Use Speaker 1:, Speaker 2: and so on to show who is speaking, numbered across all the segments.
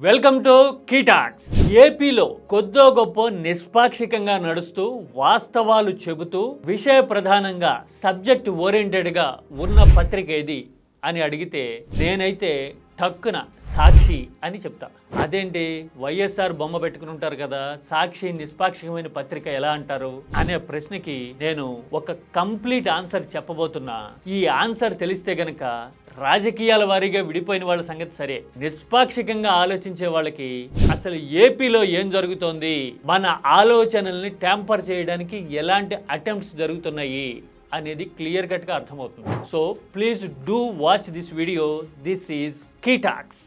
Speaker 1: Welcome to కీటాక్స్. ఏపీలో కొద్దో గొప్ప నిష్పాక్షికంగా నడుస్తూ వాస్తవాలు చెబుతూ విషయ ప్రధానంగా సబ్జెక్ట్ ఓరియంటెడ్గా ఉన్న పత్రిక ఏది అని అడిగితే నేనైతే టక్కున సాక్షి అని చెప్తా. అదేంటి వైఎస్ఆర్ బొమ్మ పెట్టుకుని ఉంటారు కదా, సాక్షి నిష్పాక్షికమైన పత్రిక ఎలా అంటారు అనే ప్రశ్నకి నేను ఒక కంప్లీట్ ఆన్సర్ చెప్పబోతున్నా. ఈ ఆన్సర్ తెలిస్తే గనక రాజకీయాల వారీగా విడిపోయిన వాళ్ళ సంగతి సరే, నిష్పాక్షికంగా ఆలోచించే వాళ్ళకి అసలు ఏపీలో ఏం జరుగుతోంది, మన ఆలోచనల్ని ట్యాంపర్ చేయడానికి ఎలాంటి అటెంప్ట్స్ జరుగుతున్నాయి అనేది క్లియర్ కట్ గా అర్థమవుతుంది. So please do watch this video. This is KeyTalks.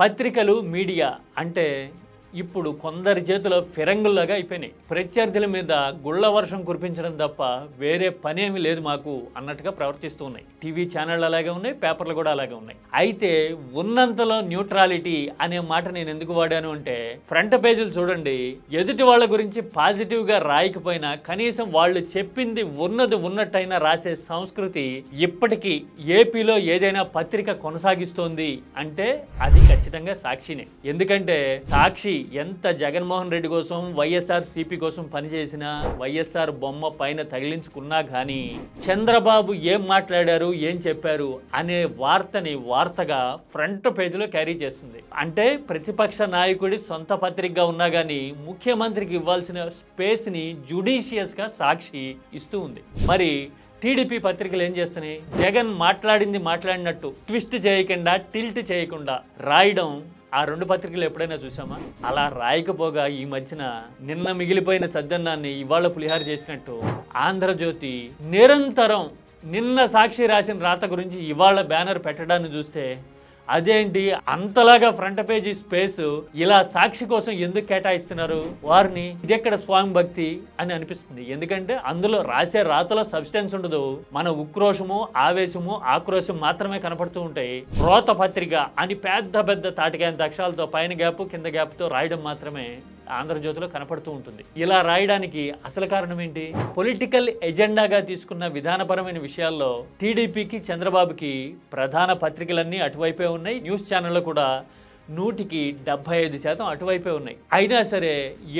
Speaker 1: పత్రికలు, మీడియా అంటే ఇప్పుడు కొందరి చేతిలో ఫిరంగుల్లాగా అయిపోయినాయి. ప్రత్యర్థుల మీద గుళ్ళ వర్షం కురిపించడం తప్ప వేరే పనేమీ లేదు మాకు అన్నట్టుగా ప్రవర్తిస్తూ ఉన్నాయి. టీవీ ఛానళ్ళు అలాగే ఉన్నాయి, పేపర్లు కూడా అలాగే ఉన్నాయి. అయితే ఉన్నంతలో న్యూట్రాలిటీ అనే మాట నేను ఎందుకు వాడాను అంటే, ఫ్రంట్ పేజీలు చూడండి, ఎదుటి వాళ్ళ గురించి పాజిటివ్గా రాయకపోయినా కనీసం వాళ్ళు చెప్పింది ఉన్నది ఉన్నట్టయినా రాసే సంస్కృతి ఇప్పటికీ ఏపీలో ఏదైనా పత్రిక కొనసాగిస్తోంది అంటే అది ఖచ్చితంగా సాక్షినే. ఎందుకంటే సాక్షి ఎంత జగన్మోహన్ రెడ్డి కోసం, వైఎస్ఆర్ సిపి కోసం పనిచేసినా, వైఎస్ఆర్ బొమ్మ పైన తగిలించుకున్నా కానీ చంద్రబాబు ఏం మాట్లాడారు, ఏం చెప్పారు అనే వార్తగా ఫ్రంట్ పేజీలో క్యారీ చేస్తుంది. అంటే ప్రతిపక్ష నాయకుడి సొంత పత్రికగా ఉన్నా కానీ ముఖ్యమంత్రికి ఇవ్వాల్సిన స్పేస్ని జుడిషియస్గా సాక్షి ఇస్తూ ఉంది. మరి టీడీపీ పత్రికలు ఏం చేస్తున్నాయి? జగన్ మాట్లాడినట్టు ట్విస్ట్ చేయకుండా, టిల్ట్ చేయకుండా రాయడం ఆ రెండు పత్రికలు ఎప్పుడైనా చూసామా? అలా రాయకపోగా ఈ మధ్యన నిన్న మిగిలిపోయిన చద్దన్నాన్ని ఇవాళ పులిహార చేసినట్టు ఆంధ్రజ్యోతి నిరంతరం నిన్న సాక్షి రాసిన రాత గురించి ఇవాళ బ్యానర్ పెట్టడాన్ని చూస్తే అదేంటి అంతలాగా ఫ్రంట్ పేజీ స్పేస్ ఇలా సాక్షి కోసం ఎందుకు కేటాయిస్తున్నారు వారిని? ఇదెక్కడ స్వామి భక్తి అని అనిపిస్తుంది. ఎందుకంటే అందులో రాసే రాతలో సబ్స్టెన్స్ ఉండదు, మన ఉక్రోషము, ఆవేశము, ఆక్రోశం మాత్రమే కనపడుతూ ఉంటాయి. రోత పత్రిక అని పెద్ద తాటికాయంత అక్షరాలతో పైన గ్యాప్ కింద గ్యాప్తో రాయడం మాత్రమే ఆంధ్రజ్యోతిలో కనపడుతూ ఉంటుంది. ఇలా రాయడానికి అసలు కారణం ఏంటి? పొలిటికల్ ఎజెండాగా తీసుకున్న విధానపరమైన విషయాల్లో టీడీపీకి, చంద్రబాబుకి ప్రధాన పత్రికలన్నీ అటువైపే ఉన్నాయి. న్యూస్ ఛానళ్ళు కూడా 100కి 75% అటువైపే ఉన్నాయి. అయినా సరే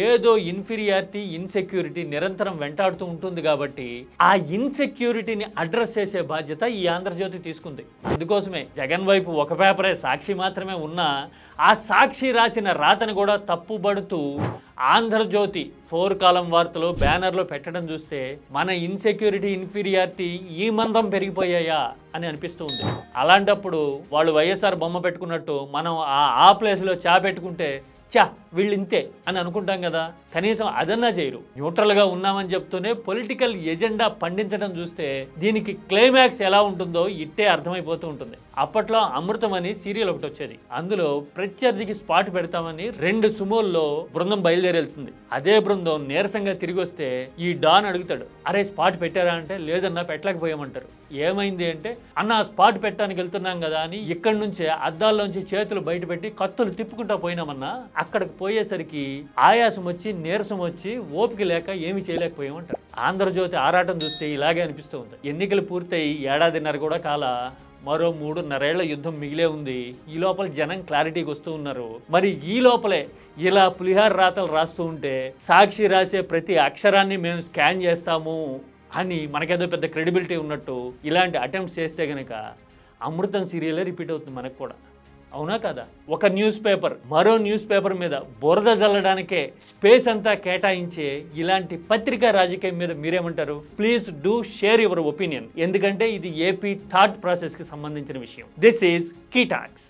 Speaker 1: ఏదో ఇన్ఫీరియారిటీ, ఇన్సెక్యూరిటీ నిరంతరం వెంటాడుతూ ఉంటుంది కాబట్టి ఆ ఇన్సెక్యూరిటీని అడ్రస్ చేసే బాధ్యత ఈ ఆంధ్రజ్యోతి తీసుకుంది. అందుకోసమే జగన్ వైపు ఒక పేపరే సాక్షి మాత్రమే ఉన్నా ఆ సాక్షి రాసిన రాతను కూడా తప్పుబడుతూ ఆంధ్రజ్యోతి 4 కాలం వార్తలు బ్యానర్లో పెట్టడం చూస్తే మన ఇన్సెక్యూరిటీ, ఇన్ఫీరియారిటీ ఈ మందం పెరిగిపోయాయా అని అనిపిస్తూ ఉంది. అలాంటప్పుడు వాళ్ళు వైఎస్ఆర్ బొమ్మ పెట్టుకున్నట్టు మనం ఆ ప్లేస్లో పెట్టుకుంటే వీళ్ళు ఇంతే అని అనుకుంటాం కదా. కనీసం అదన్నా చేయరు. న్యూట్రల్గా ఉన్నామని చెప్తూనే పొలిటికల్ ఎజెండా పండించడం చూస్తే దీనికి క్లైమాక్స్ ఎలా ఉంటుందో ఇట్టే అర్థమైపోతూ ఉంటుంది. అప్పట్లో అమృతం అని సీరియల్ ఒకటి వచ్చేది. అందులో ప్రత్యర్థికి స్పాట్ పెడతామని 2 సుమోల్లో బృందం బయలుదేరి వెళ్తుంది. అదే బృందం నీరసంగా తిరిగి వస్తే ఈ డాన్ అడుగుతాడు, అరే స్పాట్ పెట్టారా అంటే లేదన్నా పెట్టలేకపోయామంటారు. ఏమైంది అంటే, అన్న స్పాట్ పెట్టడానికి వెళ్తున్నాం కదా అని ఇక్కడి నుంచే అద్దాల్లోంచి చేతులు బయట పెట్టి కత్తులు తిప్పుకుంటా పోయినామన్నా, అక్కడికి పోయేసరికి ఆయాసం వచ్చి, నీరసం వచ్చి, ఓపిక లేక ఏమి చేయలేకపోయామంటారు. ఆంధ్రజ్యోతి ఆరాటం చూస్తే ఇలాగే అనిపిస్తూ ఉంది. ఎన్నికలు పూర్తయి 1.5 ఏళ్ల కూడా కాల, మరో 3.5 ఏళ్ల యుద్ధం మిగిలే ఉంది. ఈ లోపల జనం క్లారిటీకి వస్తూ ఉన్నారు. మరి ఈ లోపలే ఇలా పులిహార రాతలు రాస్తూ ఉంటే సాక్షి రాసే ప్రతి అక్షరాన్ని మేము స్కాన్ చేస్తాము అని మనకేదో పెద్ద క్రెడిబిలిటీ ఉన్నట్టు ఇలాంటి అటెంప్ట్స్ చేస్తే గనక అమృతం సీరియలే రిపీట్ అవుతుంది మనకు కూడా. అవునా కదా? ఒక న్యూస్ పేపర్ మరో న్యూస్ పేపర్ మీద బురద జల్లడానికే స్పేస్ అంతా కేటాయించే ఇలాంటి పత్రికా రాజకీయం మీద మీరేమంటారు? Please do share your opinion. ఎందుకంటే ఇది ఏపీ థాట్ ప్రాసెస్కి సంబంధించిన విషయం. This is కీటాక్స్.